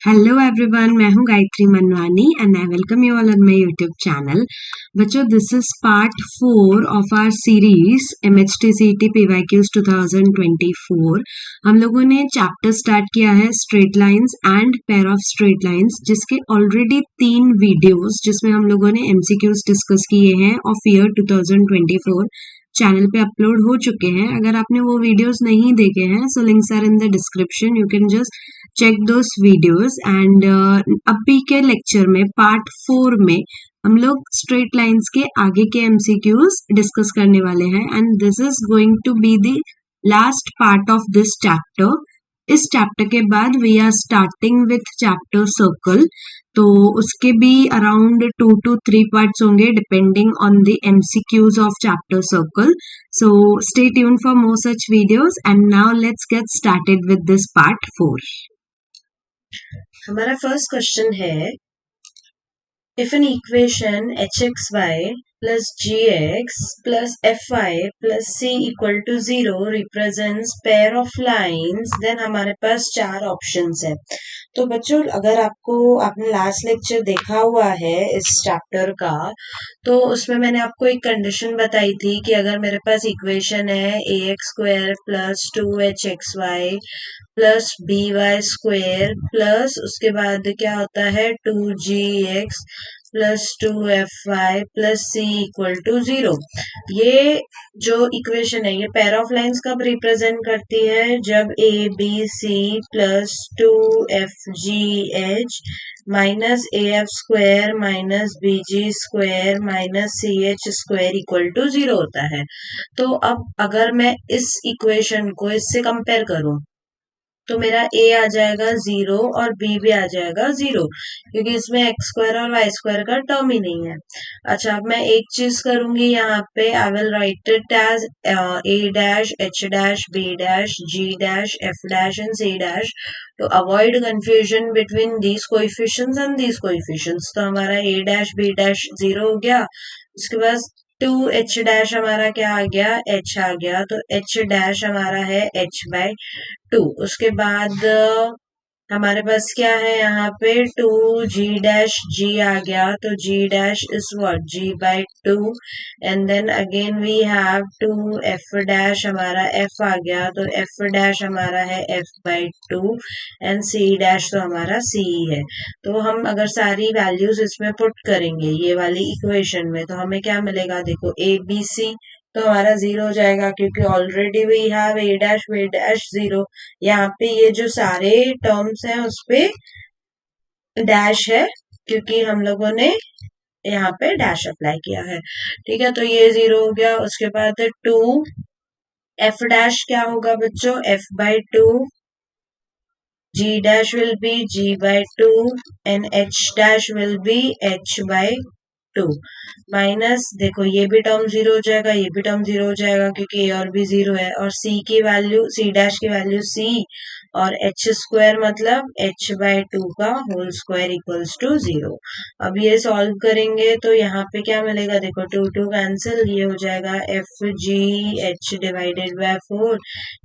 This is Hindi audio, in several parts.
हेलो एवरीवन, मैं हूं Gayatri Manwani and I welcome you all on my YouTube channel. बच्चों, this is part 4 of our series MHTCET PYQs 2024। हम लोगों ने चैप्टर स्टार्ट किया है straight lines and pair of straight lines, जिसके ऑलरेडी 3 वीडियोस जिसमें हम लोगों ने MCQs डिस्कस किए हैं ऑफ ईयर 2024 चैनल पे अपलोड हो चुके हैं। अगर आपने वो वीडियोस नहीं देखे हैं, so links are in the description, you can just check those videos. And अभी के लेक्चर में पार्ट 4 में हम लोग स्ट्रेट लाइंस के आगे के MCQs डिस्कस करने वाले हैं and this is going to be the last part of this chapter. इस चैप्टर के बाद we are starting with chapter circle, तो उसके भी अराउंड 2 to 3 पार्ट्स होंगे depending on the MCQs of chapter circle. So stay tune for more such videos and now let's get started with this part 4। हमारा फर्स्ट क्वेश्चन है, if an equation hxy plus gx plus fy plus c equal to 0 represents pair of lines, then हमारे पास 4 ऑप्शंस है। तो बच्चों, अगर आपने लास्ट लेक्चर देखा हुआ है इस चैप्टर का, तो उसमें मैंने आपको एक कंडीशन बताई थी कि अगर मेरे पास इक्वेशन है ax² plus 2hxy plus by² plus उसके बाद क्या होता है 2gx plus 2fy plus c equal to 0। ये जो इक्वेशन है ये पेयर ऑफ लाइंस कब रिप्रेजेंट करती है? जब a b c plus 2fgh minus af² minus bg² minus ch² equal to 0 होता है। तो अब अगर मैं इस इक्वेशन को इससे कंपेयर करूं तो मेरा a आ जाएगा 0 और b भी आ जाएगा 0, क्योंकि इसमें x² और y² का टर्म ही नहीं है। अच्छा, अब मैं एक चीज करूंगी यहाँ पे, I will write it as a dash h dash b dash g dash f dash and c dash to avoid confusion between these coefficients and these coefficients. तो हमारा a डैश b डैश 0 हो गया, उसके बाद 2h डैश हमारा क्या आ गया? h आ गया, तो h डैश हमारा है h/2। उसके बाद हमारे पास क्या है यहाँ पे 2g डैश g आ गया, तो g dash is what? g/2 and then again we have 2f dash, हमारा f आ गया, तो f डैश हमारा है f/2 एंड c डैश तो हमारा c है। तो हम अगर सारी वैल्यूज इसमें पुट करेंगे ये वाली इक्वेशन में, तो हमें क्या मिलेगा? देखो a b c तो हमारा 0 हो जाएगा, क्योंकि already we have a dash b dash 0। यहाँ पे ये जो सारे टर्म्स हैं उस पे डैश है, क्योंकि हम लोगों ने यहाँ पे डैश अप्लाई किया है। ठीक है, तो ये 0 हो गया। उसके बाद 2 f डैश क्या होगा बच्चों? f/2, g dash will be g/2 and h dash will be h/2 minus, देखो ये भी टर्म 0 हो जाएगा, ये भी टर्म 0 हो जाएगा, क्योंकि a और b 0 है, और c की वैल्यू, c डैश की वैल्यू c और h² मतलब h/2 का होल स्क्वायर इक्वल्स टू 0। अब ये सॉल्व करेंगे तो यहाँ पे क्या मिलेगा? देखो 2 2 कैंसिल, ये हो जाएगा fgh डिवाइडेड बाय 4,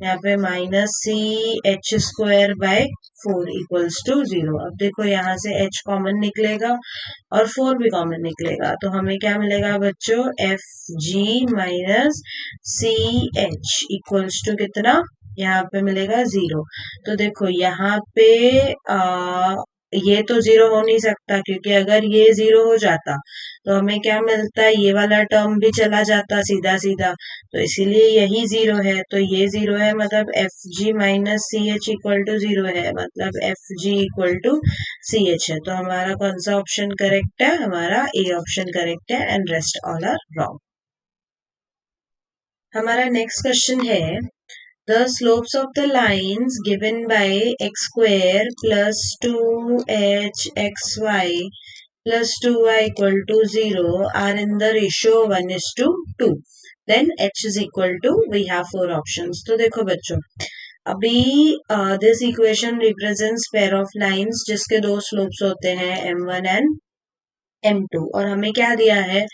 यहाँ पे माइनस ch²/4 इक्वल्स टू 0। अब देखो यहाँ से h कॉमन निकलेगा और 4 भी कॉमन निकलेगा, तो हमें क्या मिलेगा बच्चों? fg minus ch equals to कितना? यहाँ पे मिलेगा 0। तो देखो यहाँ पे ये तो 0 हो नहीं सकता, क्योंकि अगर ये 0 हो जाता तो हमें क्या मिलता है? ये वाला टर्म भी चला जाता सीधा सीधा, तो इसीलिए यही 0 है। तो ये 0 है, मतलब fg minus ch equal to 0 है, मतलब fg इक्वल टू ch है। तो हमारा कौन सा ऑप्शन करेक्ट है? हमारा ए ऑप्शन करेक्ट है and rest all are wrong. हमारा नेक्स्ट क्वेश्चन है, the slopes of the lines given by x² plus 2hxy plus 2y equal to 0 are in the ratio 1:2. Then h is equal to, we have 4 options. तो देखो बच्चों, अभी this equation represents pair of lines जिसके दो slopes होते हैं m1 and m2, और हमें क्या दिया है?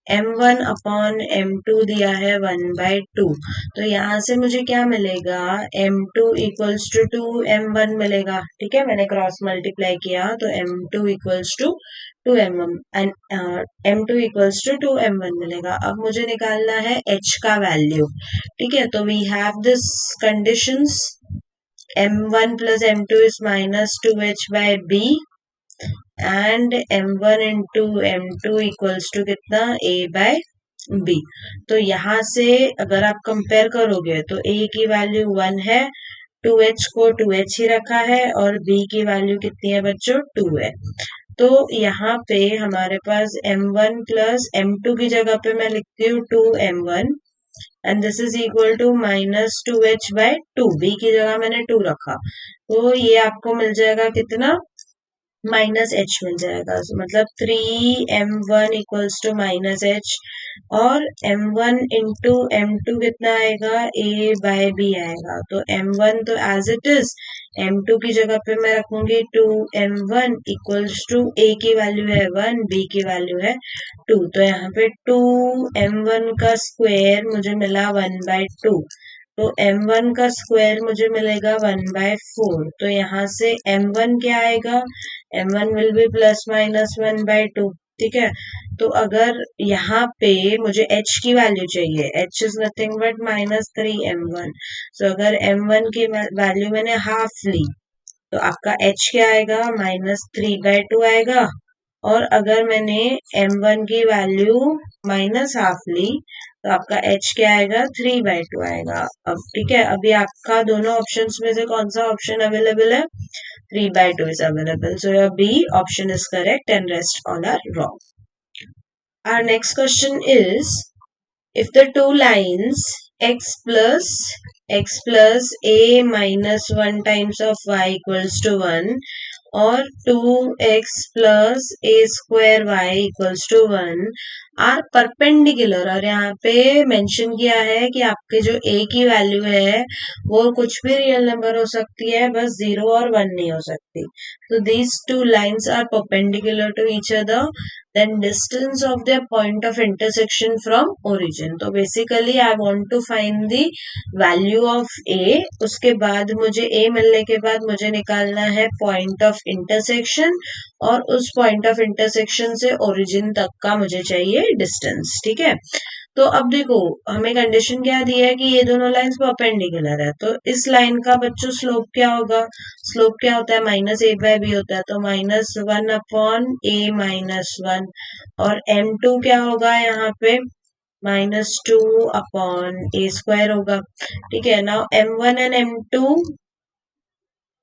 m1 अपॉन m2 दिया है 1/2। तो यहाँ से मुझे क्या मिलेगा, m2 इक्वल्स टू 2m1 मिलेगा। ठीक है, मैंने क्रॉस मल्टीप्लाई किया तो m2 equals to 2m1 and m2 equals to 2m1 मिलेगा। अब मुझे निकालना है h का वैल्यू। ठीक है, तो we have this conditions, m1 plus m2 is minus 2h by b and m1 into m2 equals to कितना, a by b। तो यहाँ से अगर आप कंपेयर करोगे तो a की वैल्यू 1 है, 2h को 2h ही रखा है और b की वैल्यू कितनी है बच्चों, 2 है। तो यहाँ पे हमारे पास m1 प्लस m2 की जगह पे मैं लिखती हूँ 2m1 and this is equal to minus 2h by 2, b की जगह मैंने 2 रखा। तो ये आपको मिल जाएगा कितना, माइनस एच मिल जाएगा। मतलब 3m1 equals to minus H और m1 इंटू m2 कितना आएगा, a बाय b आएगा। तो m1 तो एज इट इज, m2 की जगह पे मैं रखूंगी 2m1 इक्वल्स टू a की वैल्यू है 1, b की वैल्यू है 2। तो यहाँ पे 2m1 का स्क्वायर मुझे मिला 1/2। तो m1 का स्क्वायर मुझे मिलेगा 1/4। तो यहाँ से m1 क्या आएगा, m1 will be plus minus 1/2। ठीक है, तो अगर यहाँ पे मुझे h की वैल्यू चाहिए, h is nothing but -3m1। सो अगर m1 की वैल्यू मैंने हाफ ली तो आपका h क्या आएगा, -3/2 आएगा। और अगर मैंने m1 की वैल्यू माइनस हाफ ली तो आपका h क्या आएगा, 3/2 आएगा। अब ठीक है, अभी आपका दोनों ऑप्शंस में से कौन सा ऑप्शन अवेलेबल है, 3/2 is available. So your B option is correct and rest all are wrong. Our next question is, if the two lines x plus a minus 1 times of y equals to 1 और 2x plus a square y equals to 1 are perpendicular, और यहाँ पे मेंशन किया है कि आपके जो a की वैल्यू है वो कुछ भी रियल नंबर हो सकती है, बस 0 और 1 नहीं हो सकती। तो these two lines are perpendicular to each other, then distance of their point of intersection from origin। तो basically I want to find the value of a। उसके बाद मुझे a मिलने के बाद मुझे निकालना है point of intersection और उस point of intersection से origin तक का मुझे चाहिए distance। ठीक है, तो अब देखो हमें कंडीशन क्या दी है कि ये दोनों लाइंस परपेंडिकुलर है। तो इस लाइन का बच्चों स्लोप क्या होगा, स्लोप क्या होता है, -a/b होता है। तो -1 अपॉन a -1 और m2 क्या होगा यहाँ पे, -2 अपॉन a स्क्वायर होगा। ठीक है, नाउ m1 एंड m2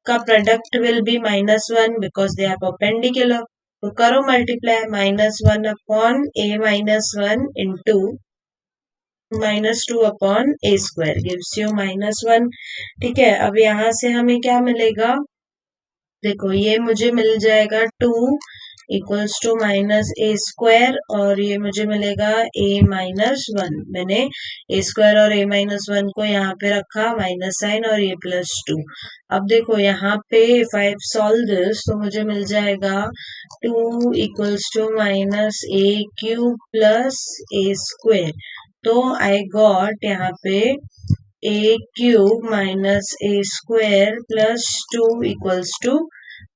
का product will be -1 because they are perpendicular. तो करो multiply, -1 upon a -1 into -2 upon a square gives you -1। ठीक है, अब यहाँ से हमें क्या मिलेगा, देखो ये मुझे मिल जाएगा 2 इक्वल्स टू -a स्क्वायर और ये मुझे मिलेगा a -1। मैंने a स्क्वायर और a -1 को यहाँ पे रखा माइनस साइन और ये +2। अब देखो यहाँ पे इफ आई सॉल्व दिस तो मुझे मिल जाएगा 2 equals to -a³ plus a square. तो आई गॉट यहाँ पे a³ minus a square plus 2 equals to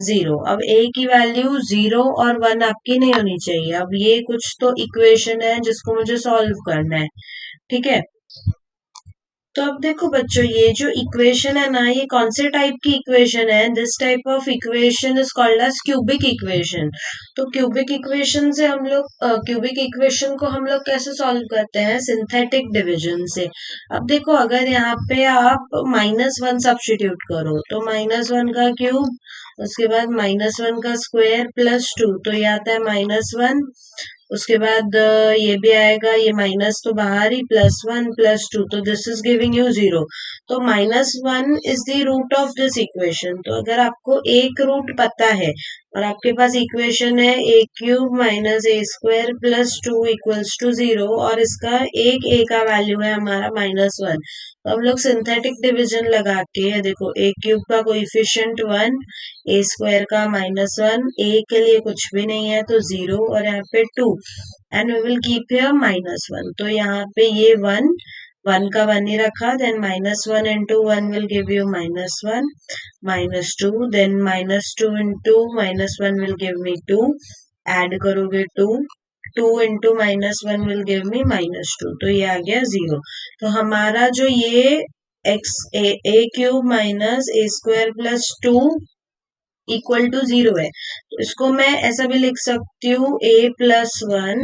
0। अब a की वैल्यू 0 और 1 आपकी नहीं होनी चाहिए। अब ये कुछ तो इक्वेशन है जिसको मुझे सॉल्व करना है। ठीक है, तो अब देखो बच्चों ये जो इक्वेशन है ना, ये कौन से टाइप की इक्वेशन है, this type of equation is called as cubic equation. तो क्यूबिक इक्वेशन से हम लोग क्यूबिक इक्वेशन को हम लोग कैसे सॉल्व करते हैं, सिंथेटिक डिवीजन से। अब देखो अगर यहाँ पे आप -1 सब्स्टिट्यूट करो तो -1 का क्यूब, उसके बाद -1 का स्क्वायर प्लस 2, तो ये आता है -1। उसके बाद ये भी आएगा, ये माइनस तो बाहर ही, +1 +2, तो दिस इज गिविंग यू 0। तो -1 is the root of this equation. तो अगर आपको एक रूट पता है और आपके पास इक्वेशन है a³ minus a square plus 2 equals to 0 और इसका एक a का वैल्यू है हमारा -1 हम लोग सिंथेटिक डिवीजन लगा के देखो ए क्यूब का कोइफिशिएंट 1, ए स्क्वायर का -1, ए के लिए कुछ भी नहीं है तो 0 और यहाँ पे 2 and we will keep here -1। तो यहाँ पे ये 1 का 1 ही रखा, then -1 into 1 will give you -1, -2, then -2 into -1 will give me 2, add करोगे 2 into -1 will give me -2, तो ये आ गया 0। तो हमारा जो ये x a cube minus a square plus 2 equal to 0 है, तो इसको मैं ऐसा भी लिख सकती हूँ a+1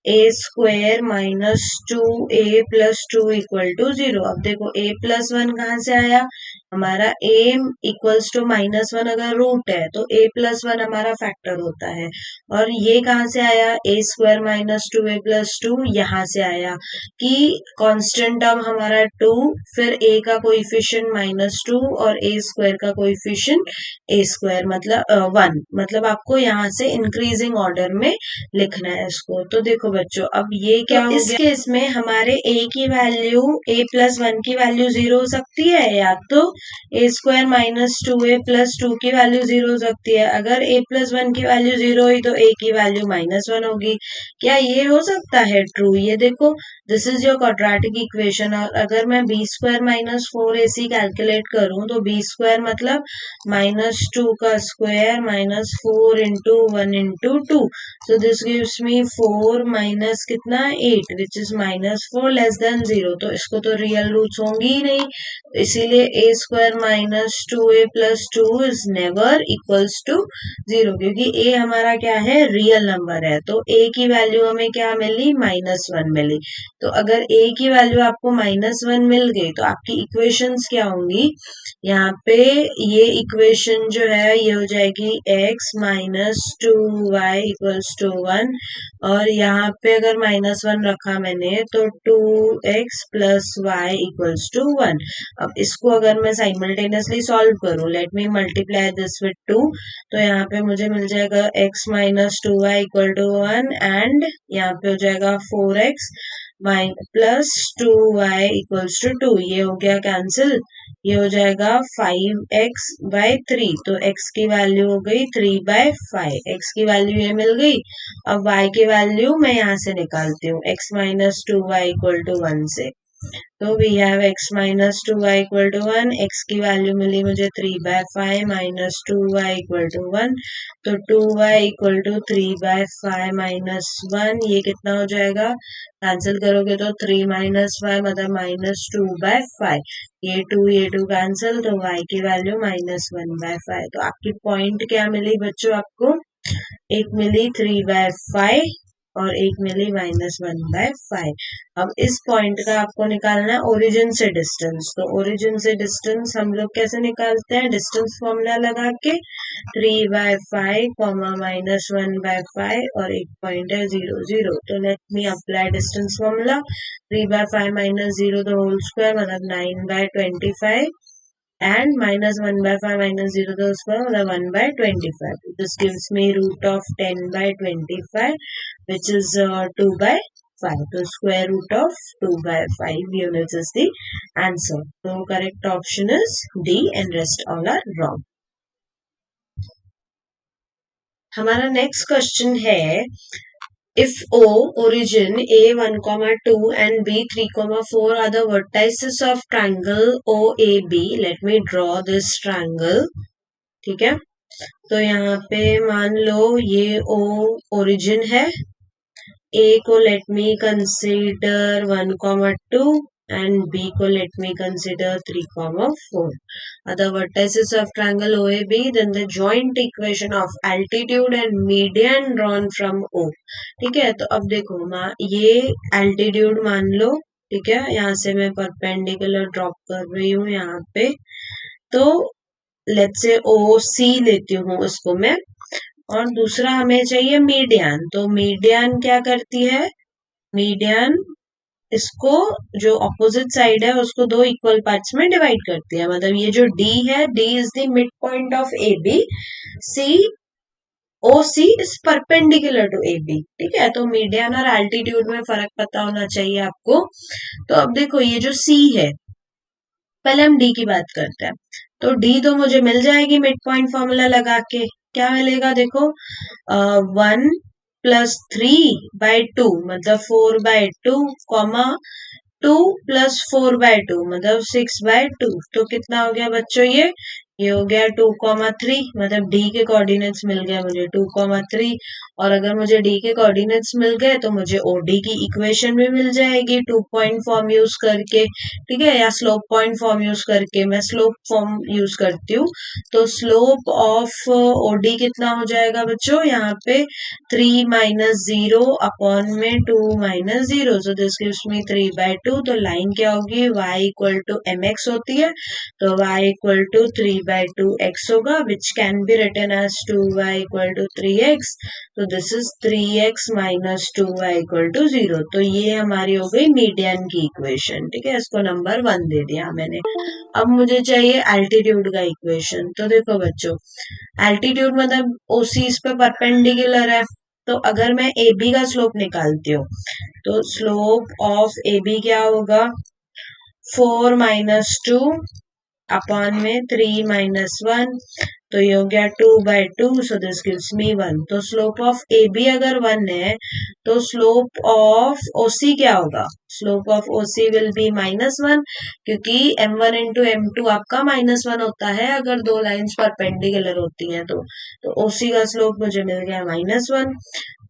A square -2 a+2 equal to 0। अब देखो a+1 कहाँ से आया, हमारा a इक्वल्स टू -1 अगर रूट है तो a+1 हमारा फैक्टर होता है, और ये कहाँ से आया, a स्क्वायर -2 a+2 यहाँ से आया कि कांस्टेंट टर्म हमारा 2, फिर a का कोइफिशिएंट -2 और a स्क्वायर का कोइफिशिएंट a स्क्वायर मतलब 1, मतलब आपको यहाँ से इंक्रीजिंग ऑर्डर में लिखना है इसको। तो देखो बच्चों अब ये क्या हो गया, इस केस में हमारे a की वैल्यू a+1 की वैल्यू 0 हो सकती है, या तो a स्क्वायर -2 a+2 की वैल्यू 0 हो सकती है। अगर a+1 की वैल्यू 0 हुई तो a की वैल्यू -1 होगी। क्या ये हो सकता है ट्रू? ये देखो this is your quadratic equation, और अगर मैं b स्क्वायर -4ac कैलकुलेट करूं तो b स्क्वायर मतलब -2 का square -4 into 1 into 2, so this gives me 4 minus कितना 8 which is -4 less than 0, तो इसको तो रियल रूट्स होंगी ही नहीं, इसीलिए a square -2a+2 is never equals to 0, क्योंकि a हमारा क्या है, रियल नंबर है। तो a की वैल्यू हमें क्या मिली, -1 मिली। तो अगर a की वैल्यू आपको -1 मिल गई तो आपकी इक्वेशंस क्या होंगी, यहाँ पे ये इक्वेशन जो है ये हो जाएगी x -2y = 1, और यहाँ पे अगर -1 रखा मैंने तो 2x + y = 1। अब इसको अगर मैं साइमल्टेनियसली सॉल्व करूं, let me multiply this with 2, तो यहाँ पे मुझे मिल जाएगा x -2y = 1 एंड यहाँ पे हो जाएगा 4x + 2y = 2, ये हो गया कैंसिल, ये हो जाएगा 5x/3, तो x की वैल्यू हो गई 3/5, x की वैल्यू ये मिल गई। अब y की वैल्यू मैं यहाँ से निकालती हूँ, x -2y = 1 से, तो we have x -2y = 1, x की वैल्यू मिली मुझे 3/5 -2y = 1, तो 2y = 3/5 - 1, ये कितना हो जाएगा, कैंसिल करोगे तो 3 - 5 मतलब -2/5, ये 2 कैंसिल, तो y की वैल्यू -1/5। तो आपकी पॉइंट क्या मिली बच्चों आपको, एक मिली 3/5 और एक मिली -1/5। अब इस पॉइंट का आपको निकालना है ओरिजिन से डिस्टेंस, तो ओरिजिन से डिस्टेंस हम लोग कैसे निकालते हैं, डिस्टेंस फॉर्मूला लगा के 3/5, -1/5 और एक पॉइंट है 0 0, तो let me apply distance formula, 3/5 - 0 the whole square मतलब 9/25 and -1/5 - 0 the square मतलब 1/25. This gives me root of 10/25 which is 2/5. So square root of 2/5 units is the answer. So correct option is D and rest all are wrong. हमारा next question है, if O origin A1, 2 and B3, 4 are the vertices of triangle OAB, let me draw this triangle, ठीक है। तो यहाँ पे मान लो ये O origin है, A को let me consider 1, 2 and B को let me consider 3, 4 are the vertices of triangle OAB, then the joint equation of altitude and median drawn from O, ठीक है। तो अब देखो ये altitude मान लो, ठीक है, यहाँ से मैं परपेंडिकुलर ड्रॉप कर रही हूँ यहाँ पे, तो लेट्स से OC लेती हूँ उसको मैं, और दूसरा हमें चाहिए मीडियन, तो मीडियन क्या करती है, मीडियन इसको जो ऑपोजिट साइड है उसको दो इक्वल पार्ट्स में डिवाइड करती है, मतलब ये जो D है, D is the mid point of AB, C OC इज परपेंडिकुलर टू AB, ठीक है। तो मीडियन और एल्टीट्यूड में फर्क पता होना चाहिए आपको। तो अब देखो ये जो C है, पहले हम डी की बात करते हैं। तो डी तो मुझे मिल जाएगी मिड पॉइंट फॉर्मूला लगा के। क्या मिलेगा देखो, 1+3/2 मतलब 4/2 कॉमा 2+4/2 मतलब 6/2। तो कितना हो गया बच्चों, ये हो गया 2,3 मतलब डी के कोऑर्डिनेट्स मिल गए मुझे 2,3। और अगर मुझे डी के कोऑर्डिनेट्स मिल गए तो मुझे ओडी की इक्वेशन भी मिल जाएगी 2 पॉइंट फॉर्म यूज करके, ठीक है, या स्लोप पॉइंट फॉर्म यूज करके। मैं स्लोप फॉर्म यूज करती हूँ। तो स्लोप ऑफ ओडी कितना हो जाएगा बच्चों, यहाँ पे 3 - 0 अपॉन में 2 - 0, सो दिस गिव्स मी 3/2। तो लाइन क्या होगी, y = mx होती है, तो y = 3/2x होगा, which can be written as 2y = 3x। तो दिस इज 3x - 2y = 0। तो ये हमारी हो गई मीडियन की इक्वेशन, ठीक है, इसको नंबर 1 दे दिया मैंने। अब मुझे चाहिए एल्टीट्यूड का इक्वेशन। तो देखो बच्चों, एल्टीट्यूड मतलब ओसी इस पे परपेंडिकुलर है। तो अगर मैं ए बी का स्लोप निकालती हूँ तो स्लोप ऑफ ए बी क्या होगा, 4 - 2 अपॉन में 3 - 1, तो ये हो गया 2/2, सो दिस गिव्स मी 1। तो स्लोप ऑफ ए बी अगर 1 है तो स्लोप ऑफ ओसी क्या होगा, slope of OC will be -1, क्योंकि m1 × m2 आपका -1 होता है अगर दो लाइंस परपेंडिकुलर होती हैं। तो ओसी का स्लोप मुझे मिल गया -1।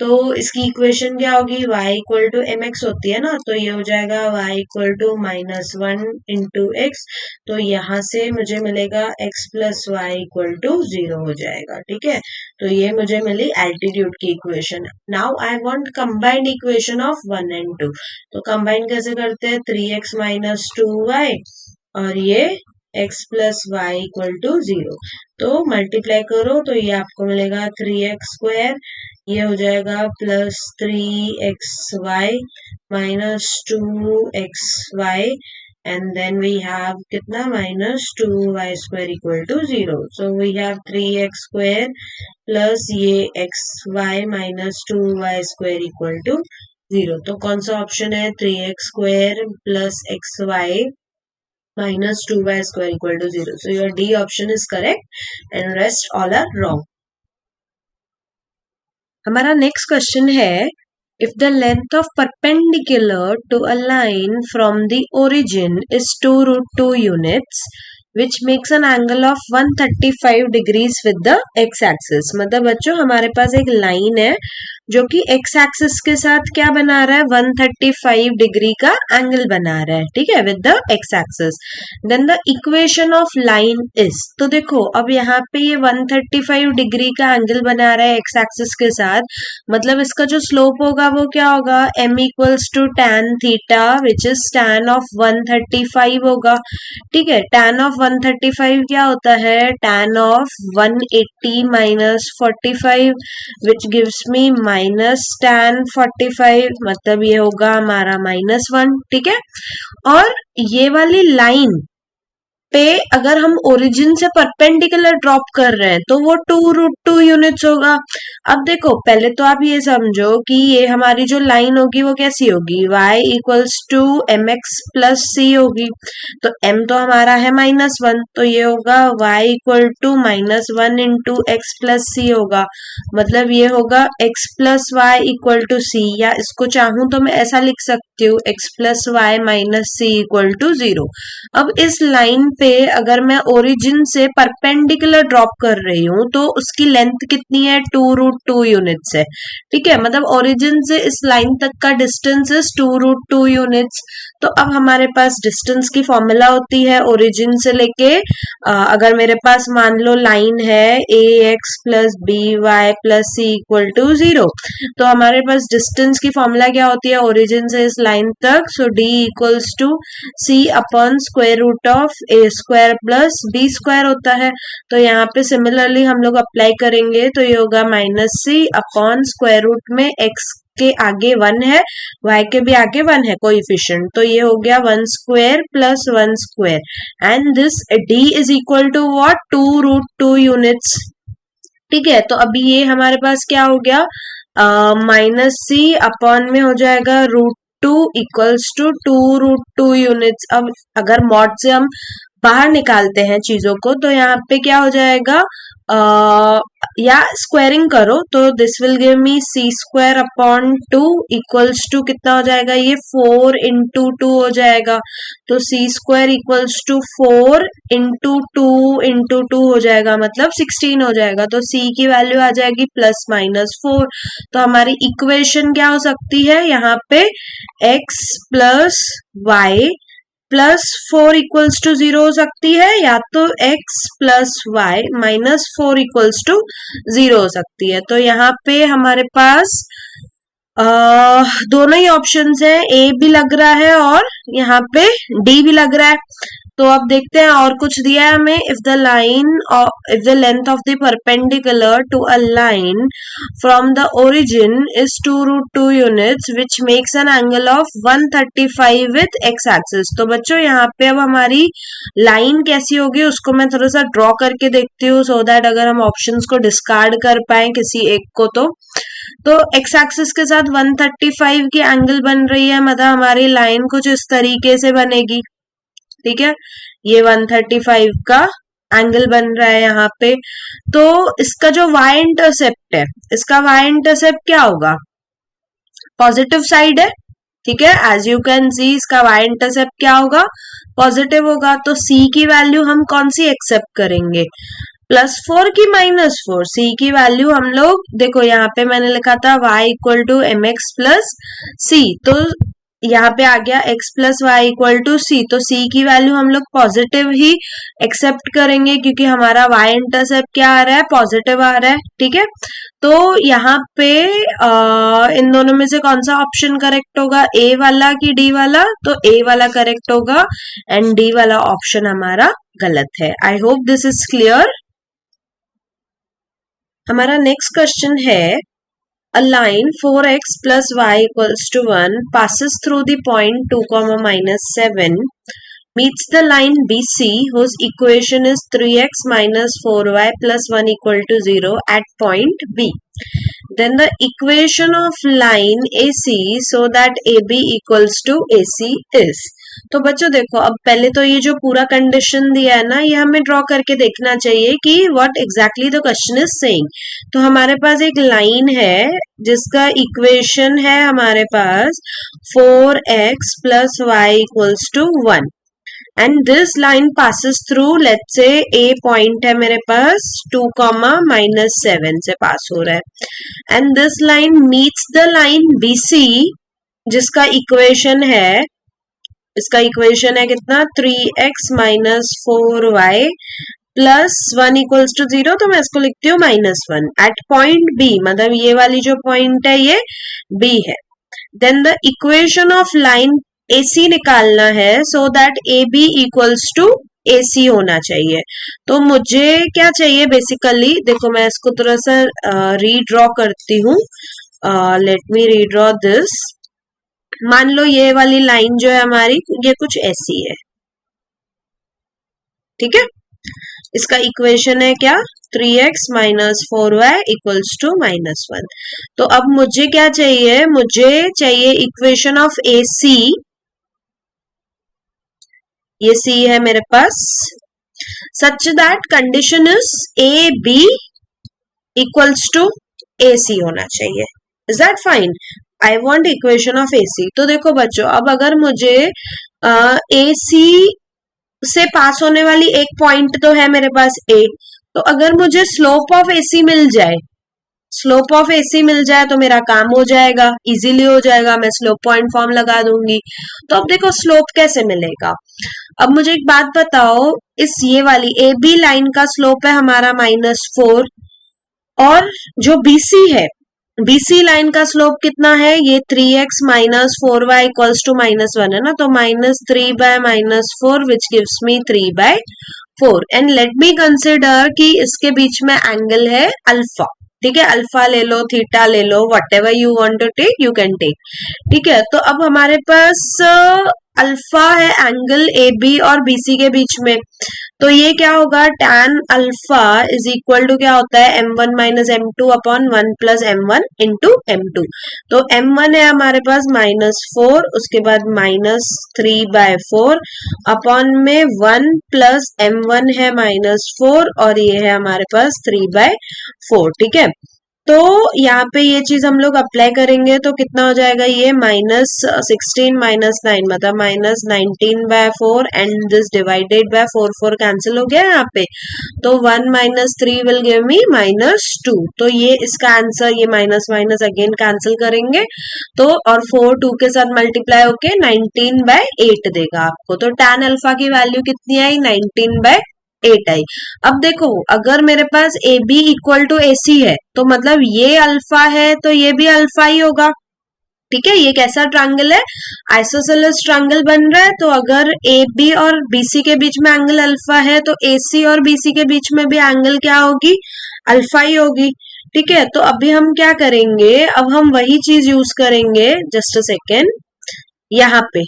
तो इसकी इक्वेशन क्या होगी, y = mx होती है ना, तो ये हो जाएगा y = -1 × x। तो यहाँ से मुझे मिलेगा x + y = 0 हो जाएगा, ठीक है। तो ये मुझे मिली एल्टीट्यूड की equation. Now I want combined equation of 1 and 2। तो कंबाइन कैसे करते हैं, 3x - 2y और ये x + y = 0। तो मल्टीप्लाई करो तो ये आपको मिलेगा 3x², ये हो जाएगा +3xy - 2xy, and then we have कितना -2y² = 0। So we have 3x² plus ये xy - 2y² = 0। तो कौन सा ऑप्शन है, 3x² plus xy - 2y² = 0। So your D option is correct and rest all are wrong। हमारा नेक्स्ट क्वेश्चन है, if the length of perpendicular to a line from the origin is 2√2 units which makes an angle of 135 degrees with the x-axis। मतलब बच्चों हमारे पास एक लाइन है जो कि x एक्सिस के साथ क्या बना रहा है, 135 डिग्री का एंगल बना रहा है, ठीक है, with the x axis. Then the equation of line is, तो देखो अब यहाँ पे ये 135 डिग्री का एंगल बना रहा है x एक्सिस के साथ, मतलब इसका जो स्लोप होगा वो क्या होगा, m = tan theta which is tan of 135 होगा, ठीक है। tan of 135 क्या होता है, tan of 180 - 45 which gives me -tan 45, मतलब ये होगा हमारा -1, ठीक है। और ये वाली लाइन पे अगर हम ओरिजिन से परपेंडिकुलर ड्रॉप कर रहे हैं तो वो 2√2 यूनिट्स होगा। अब देखो पहले तो आप ये समझो कि ये हमारी जो लाइन होगी वो कैसी होगी, y = mx + c होगी। तो m तो हमारा है -1, तो ये होगा y = -1 × x + c होगा, मतलब ये होगा x + y = c, या इसको चाहूं तो मैं ऐसा लिख सकती हूँ x + y - c = 0। अब इस लाइन पे अगर मैं ओरिजिन से परपेंडिकुलर ड्रॉप कर रही हूँ तो उसकी लेंथ कितनी है, 2√2 यूनिट्स है, ठीक है। मतलब ओरिजिन से इस लाइन तक का डिस्टेंस इज 2√2 यूनिट्स। तो अब हमारे पास डिस्टेंस की फॉर्मूला होती है ओरिजिन से लेके, अगर मेरे पास मान लो लाइन है ax + by + c = 0, तो हमारे पास डिस्टेंस की फॉर्मूला क्या होती है ओरिजिन से इस लाइन तक, सो d = c/√a² + b² होता है। तो यहाँ पे सिमिलरली हम लोग अप्लाई करेंगे तो ये होगा -c/√में x के आगे 1 है, y के भी आगे 1 है कोएफिशिएंट, तो ये हो गया 1² + 1² and this d = what, 2√2 units, ठीक है। तो अभी ये हमारे पास क्या हो गया, -c अपॉन में हो जाएगा 2 इक्वल्स टू 2√2 यूनिट्स। अब अगर मॉड से हम बाहर निकालते हैं चीजों को तो यहाँ पे क्या हो जाएगा, या स्क्वायरिंग करो तो this will give me c² equals to कितना हो जाएगा, ये 4 इंटू 2 हो जाएगा। तो c² इक्वल्स टू 4 इंटू 2 हो जाएगा, मतलब 16 हो जाएगा। तो c की वैल्यू आ जाएगी +-4। तो हमारी इक्वेशन क्या हो सकती है यहाँ पे, x plus y +4 equals to 0 हो सकती है, या तो x plus y -4 equals to 0 हो सकती है। तो यहाँ पे हमारे पास दोनों ही ऑप्शंस है, ए भी लग रहा है और यहाँ पे डी भी लग रहा है। तो अब देखते हैं और कुछ दिया है हमें, if the length of the perpendicular to a line from the origin is 2√2 units which makes an angle of 135 with x axis. तो बच्चों यहाँ पे अब हमारी लाइन कैसी होगी उसको मैं थोड़ा सा ड्रॉ करके देखती हूँ, सो दैट अगर हम ऑप्शंस को डिस्कार्ड कर पाए किसी एक को। तो x एक्सिस के साथ 135 की एंगल बन रही है, मतलब हमारी लाइन कुछ इस तरीके से बनेगी। ठीक है, ये 135 का एंगल बन रहा है यहाँ पे। तो इसका जो y इंटरसेप्ट है, इसका y इंटरसेप्ट क्या होगा, पॉजिटिव साइड है। ठीक है, एज यू कैन सी इसका y इंटरसेप्ट क्या होगा, पॉजिटिव होगा। तो c की वैल्यू हम कौन सी एक्सेप्ट करेंगे, +4 की -4। c की वैल्यू हम लोग देखो यहाँ पे मैंने लिखा था y equal to mx plus c, तो यहाँ पे आ गया x plus Y equal to C. तो c की वैल्यू हम लोग पॉजिटिव ही एक्सेप्ट करेंगे क्योंकि हमारा y इंटरसेप्ट क्या आ रहा है, पॉजिटिव आ रहा है। ठीक है, तो यहाँ पे इन दोनों में से कौन सा ऑप्शन करेक्ट होगा, ए वाला कि डी वाला, तो ए वाला करेक्ट होगा एंड डी वाला ऑप्शन हमारा गलत है। आई होप दिस इज क्लियर। हमारा नेक्स्ट क्वेश्चन है, a line 4x plus y equals to 1 passes through the point 2, -7 meets the line BC whose equation is 3x minus 4y plus 1 equal to 0 at point B. Then the equation of line AC so that AB equals to AC is. तो बच्चों देखो, अब पहले तो ये जो पूरा कंडीशन दिया है ना, ये हमें ड्रॉ करके देखना चाहिए कि what exactly the question is saying. तो हमारे पास एक लाइन है जिसका इक्वेशन है हमारे पास 4x plus y equals to 1 and this line passes through, let's say a point है मेरे पास 2, -7 से पास हो रहा है and this line meets the line BC जिसका इक्वेशन है, इसका इक्वेशन है कितना, 3x minus 4y plus 1 equals to 0। तो मैं इसको लिखती हूँ -1 एट पॉइंट B, मतलब ये वाली जो पॉइंट है ये B है। Then the equation of line AC निकालना है so that AB equals to AC होना चाहिए। तो मुझे क्या चाहिए बेसिकली, देखो मैं इसको थोड़ा सा रीड्रॉ करती हूँ, लेट मी रीड्रॉ दिस। मान लो ये वाली लाइन जो है हमारी, ये कुछ ऐसी है। ठीक है, इसका इक्वेशन है क्या, 3x minus 4y equals to -1। तो अब मुझे क्या चाहिए, मुझे चाहिए इक्वेशन ऑफ AC, ये C है मेरे पास, such that condition is AB equals to AC होना चाहिए। Is that fine? I want equation of AC। तो देखो बच्चों, अब अगर मुझे AC से पास होने वाली एक पॉइंट तो है मेरे पास A, तो अगर मुझे स्लोप ऑफ AC मिल जाए, स्लोप ऑफ AC मिल जाए तो मेरा काम हो जाएगा, इजीली हो जाएगा, मैं स्लोप पॉइंट फॉर्म लगा दूंगी। तो अब देखो स्लोप कैसे मिलेगा। अब मुझे एक बात बताओ, इस ये वाली AB लाइन का स्लोप है हमारा -4 और जो BC है, BC लाइन का स्लोप कितना है, ये 3x minus 4y equals to -1 है ना, तो -3/-4 which gives me 3/4 and let me consider कि इसके बीच में एंगल है अल्फा। ठीक है, अल्फा ले लो, थीटा ले लो, whatever you want to take you can take. ठीक है, तो अब हमारे पास अल्फा है एंगल ए बी और बी सी के बीच में, तो ये क्या होगा, tan alpha is equal to क्या होता है, m1 minus M two upon 1 plus m1 into m2। तो m1 है हमारे पास -4, उसके बाद -3/4 अपॉन में 1 प्लस m1 है -4 और ये है हमारे पास 3/4। ठीक है, तो यहाँ पे ये चीज हम लोग अप्लाई करेंगे तो कितना हो जाएगा, ये -16 -9 मतलब -19/4 and this divided by 4 cancel हो गया यहाँ पे, तो 1 - 3 विल गिव मी -2। तो ये इसका आंसर, ये माइनस माइनस अगेन कैंसिल करेंगे तो, और 4 2 के साथ मल्टीप्लाई होके 19/8 देगा आपको। तो tan अल्फा की वैल्यू कितनी आई, 19/8 आई। अब देखो, अगर मेरे पास ए बी इक्वल टू ए सी है तो मतलब ये अल्फा है तो ये भी अल्फा ही होगा। ठीक है, ये कैसा ट्रायंगल है, आइसोसेलेस ट्रायंगल बन रहा है, तो अगर ए बी और बी सी के बीच में एंगल अल्फा है तो ए सी और बी सी के बीच में भी एंगल क्या होगी, अल्फा ही होगी। ठीक है, तो अभी हम क्या करेंगे, अब हम वही चीज यूज करेंगे, जस्ट अ सेकेंड, यहाँ पे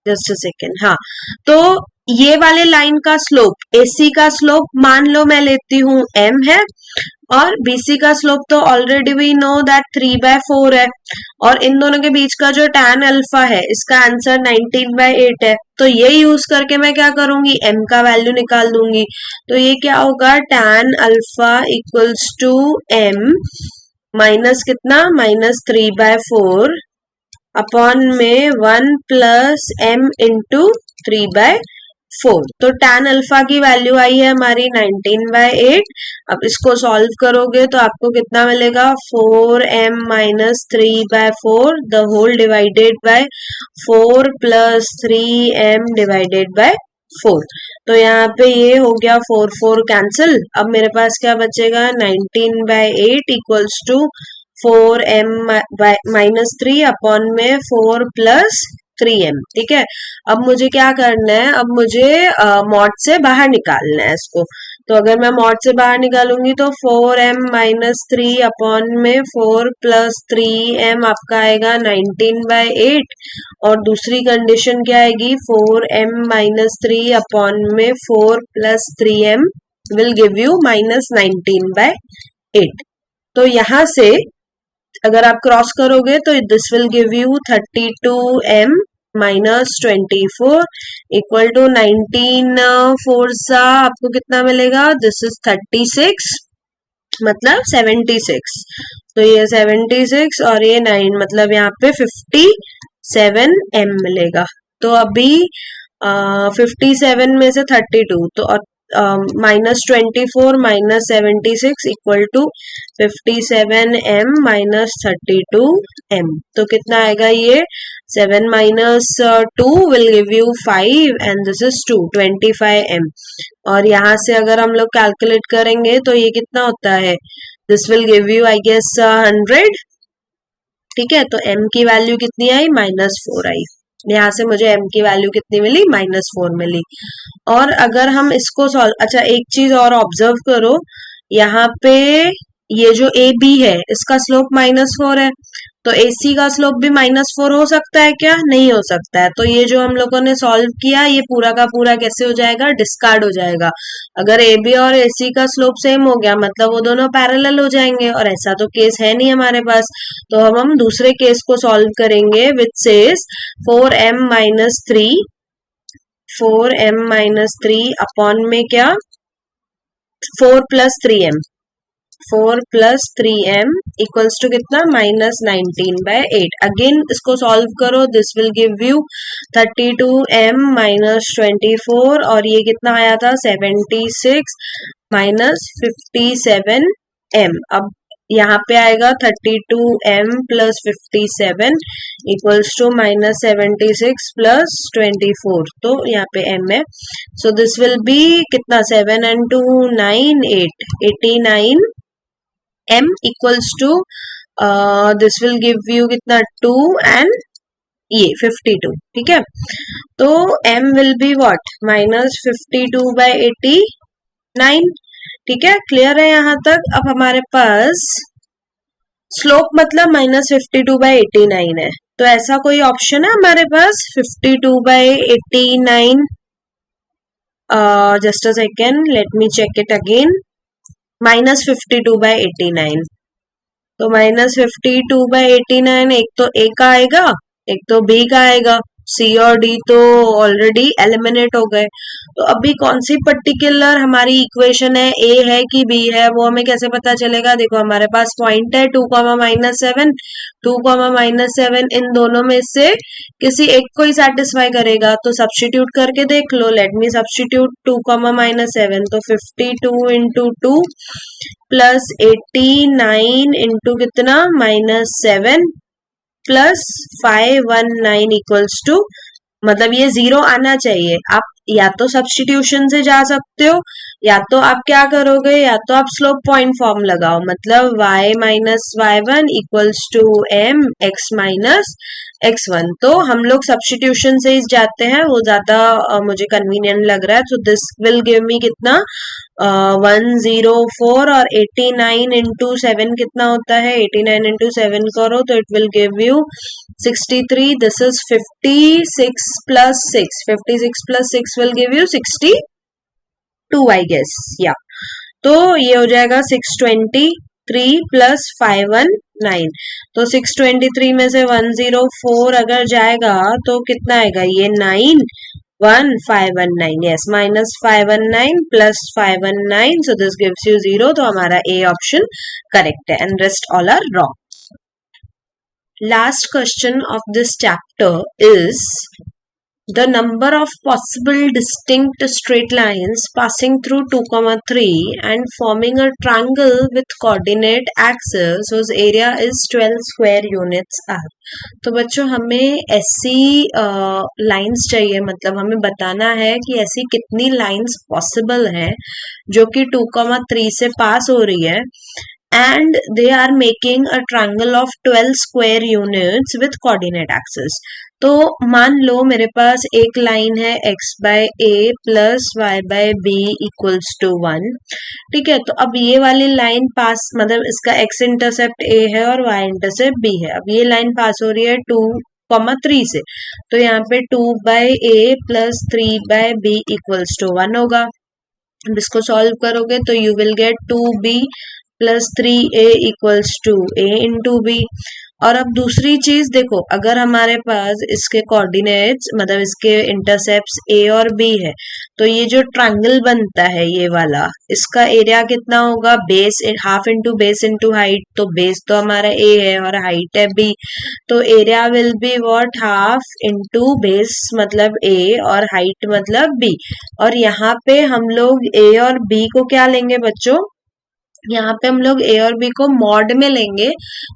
जस्ट अ सेकेंड, हाँ। तो ये वाले लाइन का स्लोप, एसी का स्लोप मान लो मैं लेती हूँ m है, और बीसी का स्लोप तो ऑलरेडी वी नो दैट 3/4 है, और इन दोनों के बीच का जो tan अल्फा है इसका आंसर 19/8 है। तो ये यूज करके मैं क्या करूंगी, m का वैल्यू निकाल दूंगी। तो ये क्या होगा, tan alpha equals to m minus कितना, -3/4 अपॉन में 1 प्लस m इंटू 3/4। तो tan अल्फा की वैल्यू आई है हमारी 19/8। अब इसको सॉल्व करोगे तो आपको कितना मिलेगा, 4m - 3/4 the whole divided by 4 plus 3m divided by 4। तो यहाँ पे ये हो गया 4 4 कैंसिल। अब मेरे पास क्या बचेगा, 19/8 इक्वल्स टू 4m -3 अपॉन में 4 प्लस 3m। ठीक है, अब मुझे क्या करना है, अब मुझे मॉड से बाहर निकालना है इसको। तो अगर मैं मॉड से बाहर निकालूंगी तो 4m -3 अपॉन में 4 प्लस 3m आपका आएगा 19/8, और दूसरी कंडीशन क्या आएगी, 4m -3 अपॉन में 4 plus 3m will give you -19/8। तो यहाँ से अगर आप क्रॉस करोगे तो this will give you 32m -24 equal to 19 4 सा आपको कितना मिलेगा, दिस इज 36 मतलब 76। तो ये 76 और ये 9 मतलब यहाँ पे 57m मिलेगा। तो अभी 57 में से 32 तो -24 -76 इक्वल टू 57m -32m। तो कितना आएगा ये, 7 - 2 will give you 5 and this is 2 25m। और यहाँ से अगर हम लोग कैलकुलेट करेंगे तो ये कितना होता है, this will give you I guess 100। ठीक है, तो m की वैल्यू कितनी आई, -4 आई। यहाँ से मुझे m की वैल्यू कितनी मिली, -4 मिली। और अगर हम इसको सॉल्व, अच्छा एक चीज और ऑब्जर्व करो, यहाँ पे ये जो ए बी है इसका स्लोप -4 है, तो AC का स्लोप भी -4 हो सकता है क्या, नहीं हो सकता है। तो ये जो हम लोगों ने सॉल्व किया ये पूरा का पूरा कैसे हो जाएगा, डिस्कार्ड हो जाएगा। अगर AB और AC का स्लोप सेम हो गया मतलब वो दोनों पैरेलल हो जाएंगे, और ऐसा तो केस है नहीं हमारे पास। तो हम दूसरे केस को सॉल्व करेंगे विच सेज 4m -3 अपॉन में क्या, 4 plus 3m, 4 plus 3m equals to कितना, -19/8। अगेन इसको सॉल्व करो, this will give you 32m -24 और ये कितना आया था, 76 -57m। अब यहाँ पे आएगा 32m plus 57 equals to -76 plus 24। तो यहाँ पे m है, सो दिस विल बी कितना, 7 and 2 9 8 89 m equals to this will give you कितना, 2 and ये 52। ठीक है, तो m विल बी व्हाट, -52/89। ठीक है, क्लियर है यहाँ तक। अब हमारे पास स्लोप मतलब -52/89 है। तो ऐसा कोई ऑप्शन है हमारे पास 52/89? Just a second, let me check it again. -52/89. तो -52/89 एक तो ए का आएगा, एक तो बी का आएगा. सी और डी तो ऑलरेडी एलिमिनेट हो गए. तो अभी कौन सी पर्टिकुलर हमारी इक्वेशन है, ए है कि बी है, वो हमें कैसे पता चलेगा? देखो हमारे पास पॉइंट है 2, -7. 2, -7 इन दोनों में से किसी एक को ही सेटिस्फाई करेगा. तो सब्स्टिट्यूट करके देख लो. Let me substitute 2, -7. तो 52 इंटू 2 प्लस 89 इंटू कितना -7 प्लस 519 इक्वल्स टू, मतलब ये 0 आना चाहिए. आप या तो सब्स्टिट्यूशन से जा सकते हो, या तो आप क्या करोगे, या तो आप स्लोप पॉइंट फॉर्म लगाओ. मतलब y minus y1 equals to m x minus x1. तो हम लोग सब्स्टिट्यूशन से ही जाते हैं, वो ज्यादा मुझे कन्वीनियंट लग रहा है. सो दिस विल गिव मी कितना 104, और 89 इंटू 7 कितना होता है? 89 इंटू 7 करो तो it will give you 63. This is 56 plus 6. 56 plus 6 will give you 62 I guess. या तो ये हो जाएगा 623 प्लस 519. तो 623 में से 104 अगर जाएगा तो कितना आएगा? ये 91519. yes, -519 plus 519. so this gives you 0. तो हमारा A ऑप्शन करेक्ट है and rest all are wrong. Last question of this chapter is the number of possible distinct straight lines passing through 2, 3 and forming a triangle with coordinate axis whose area is 12 square units are. तो बच्चों हमें ऐसी लाइंस चाहिए, मतलब हमें बताना है कि ऐसी कितनी लाइंस पॉसिबल हैं जो कि 2, 3 से पास हो रही है and they are making a triangle of 12 square units with coordinate axis. तो मान लो मेरे पास एक लाइन है x/a plus y/b equals to 1. ठीक है, तो अब ये वाली लाइन पास, मतलब इसका x इंटरसेप्ट a है और y इंटरसेप्ट b है. अब ये लाइन पास हो रही है 2, 3 से. तो यहाँ पे 2/a plus 3/b equals to 1 होगा. अब इसको सॉल्व करोगे तो you will get 2b plus 3a equals to a into b. और अब दूसरी चीज देखो, अगर हमारे पास इसके कोऑर्डिनेट्स, मतलब इसके इंटरसेप्ट्स a और b है, तो ये जो ट्रायंगल बनता है ये वाला, इसका एरिया कितना होगा? Base half into base into height. तो बेस तो हमारा a है और हाइट है b. तो area will be what? Half into base मतलब a और हाइट मतलब b. और यहाँ पे हम लोग a और b को क्या लेंगे बच्चों? यहाँ पे हम लोग a और b को मॉड में लेंगे.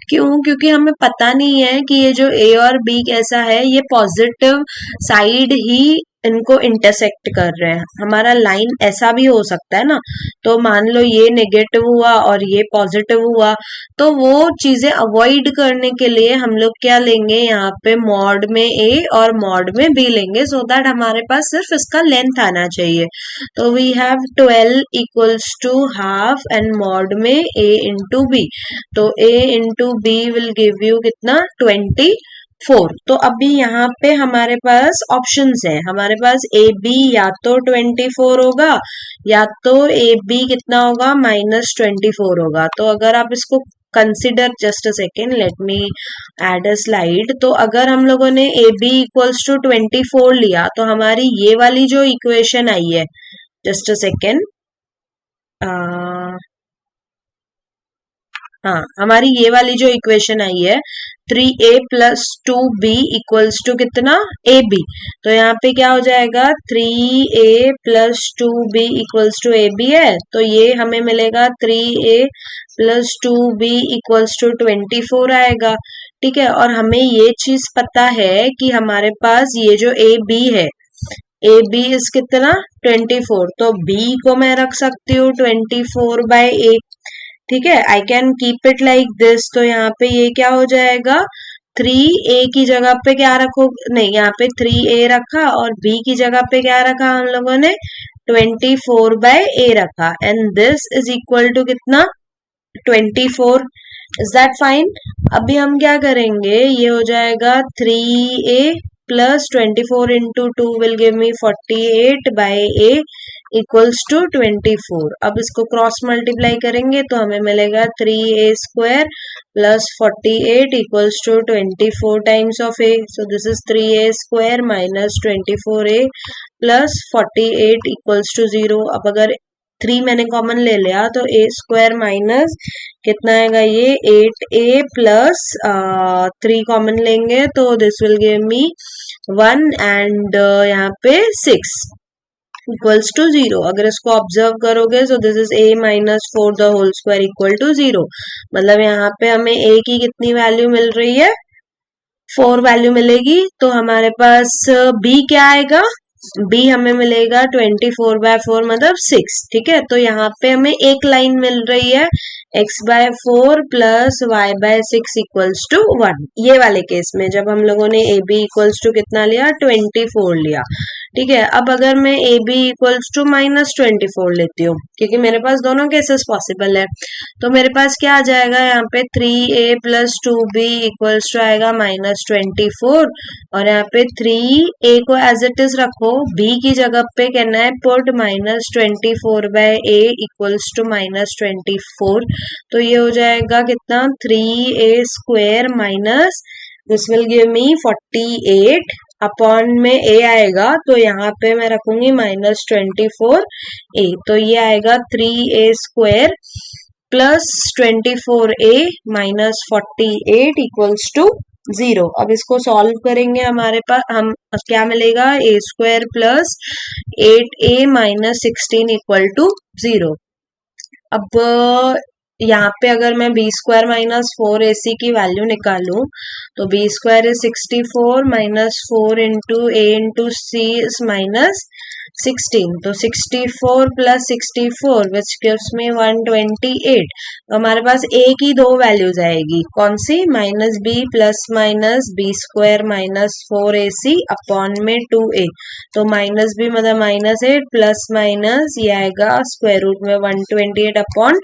क्यों? क्योंकि हमें पता नहीं है कि ये जो a और b कैसा है, ये पॉजिटिव साइड ही इनको इंटरसेक्ट कर रहे हैं. हमारा लाइन ऐसा भी हो सकता है ना. तो मान लो ये नेगेटिव हुआ और ये पॉजिटिव हुआ, तो वो चीजें अवॉइड करने के लिए हम लोग क्या लेंगे? यहाँ पे मॉड में a और मॉड में b लेंगे, सो दैट हमारे पास सिर्फ इसका लेंथ आना चाहिए. तो we have 12 equals to half and mod में a इंटू b. तो a into b will give you कितना? 24. तो अभी यहाँ पे हमारे पास ऑप्शंस है. हमारे पास ए बी या तो 24 होगा, या तो ए बी कितना होगा? -24 होगा. तो अगर आप इसको consider, just a second, let me add a slide. तो अगर हम लोगों ने ए बी इक्वल्स टू 24 लिया, तो हमारी ये वाली जो इक्वेशन आई है, जस्ट अ सेकेंड, हाँ, हमारी ये वाली जो इक्वेशन आई है 3a plus 2b equals to कितना? ab. तो यहाँ पे क्या हो जाएगा? 3a plus 2b equals to ab है. तो ये हमें मिलेगा 3a plus 2b equals to 24 आएगा. ठीक है, और हमें ये चीज पता है कि हमारे पास ये जो ab है, ab इज कितना? 24. तो b को मैं रख सकती हूँ 24/a. ठीक है, I can keep it like this. तो यहाँ पे ये क्या हो जाएगा? 3a की जगह पे क्या रखो? नहीं, यहाँ पे 3a रखा और b की जगह पे क्या रखा हम लोगों ने? 24/a रखा. And this is equal to कितना? 24. Is that fine? अभी हम क्या करेंगे, ये हो जाएगा 3a plus 24 into 2 will give me 48 by a equals to 24। अब इसको क्रॉस मल्टीप्लाई करेंगे तो हमें मिलेगा 3a square plus 48 equals to 24 times of a। So this is 3a square minus 24a plus 48 equals to 0। अब अगर 3 मैंने कॉमन ले लिया तो a स्क्वायर माइनस कितना आएगा, ये 8a प्लस 3 कॉमन लेंगे तो this will give me 1 and यहाँ पे 6 इक्वल्स टू 0। अगर इसको ऑब्जर्व करोगे so this is a minus 4 the whole square equal to 0। मतलब यहाँ पे हमें a की कितनी वैल्यू मिल रही है, 4 वैल्यू मिलेगी। तो हमारे पास b क्या आएगा, b हमें मिलेगा 24/4 मतलब 6। ठीक है, तो यहाँ पे हमें एक लाइन मिल रही है x/4 plus y/6 equals to 1। ये वाले केस में जब हम लोगों ने ए बी इक्वल्स टू कितना लिया, 24 लिया। ठीक है, अब अगर मैं a b equals to minus 24 लेती हूँ, क्योंकि मेरे पास दोनों केसेस पॉसिबल है, तो मेरे पास क्या आ जाएगा यहाँ पे 3a plus 2b equals to आएगा माइनस 24। और यहाँ पे 3a को एज इट इज रखो, b की जगह पे कहना है put minus 24/a equals to minus 24। तो ये हो जाएगा कितना, 3a square minus this will give me 48 upon में a आएगा तो यहाँ पे मैं रखूंगी माइनस 24a। तो ये आएगा 3a square plus 24a minus 48 equals to 0। अब इसको सॉल्व करेंगे, हमारे पास हम क्या मिलेगा, a square plus 8a minus 16 equal to 0। अब यहाँ पे अगर मैं बी स्क्वायर माइनस 4ac की वैल्यू निकालूं तो b square is 64 minus 4 into a into c is minus 16। तो 64 प्लस 64 विच गिव्स मी 128। तो हमारे पास a की दो वैल्यूज आएगी, कौन सी, minus B plus minus B square minus 4ac upon में 2a। तो माइनस बी मतलब माइनस 8 प्लस माइनस ये आएगा स्क्वायर रूट में 128 अपॉन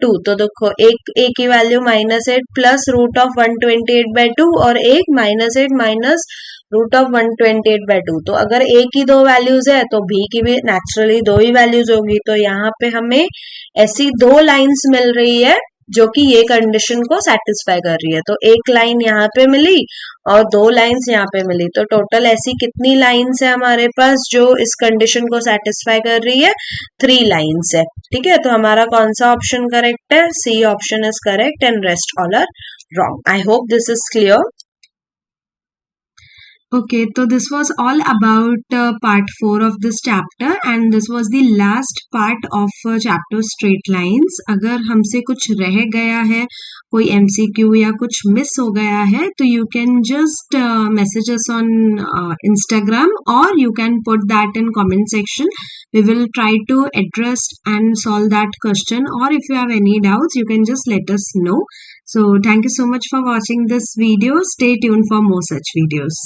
2। तो देखो एक a की value minus 8 plus root of 128/2 और एक माइनस 8 माइनस रूट ऑफ 128/2। तो अगर a की दो वैल्यूज है तो b की भी नेचुरली दो ही वैल्यूज होगी। तो यहाँ पे हमें ऐसी दो लाइंस मिल रही है जो कि ये कंडीशन को सेटिस्फाई कर रही है। तो एक लाइन यहाँ पे मिली और दो लाइंस यहाँ पे मिली, तो टोटल ऐसी कितनी लाइंस है हमारे पास जो इस कंडीशन को सेटिस्फाई कर रही है, 3 लाइंस है। ठीक है, तो हमारा कौन सा ऑप्शन करेक्ट है, C option is correct and rest all are wrong. I hope this is clear. Okay, so this was all about part 4 of this chapter and this was the last part of chapter straight lines. अगर हमसे कुछ रह गया है, कोई MCQ या कुछ मिस हो गया है तो you can just message us on Instagram or you can put that in comment section. We will try to address and solve that question, or if you have any doubts you can just let us know. So thank you so much for watching this video. Stay tuned for more such videos.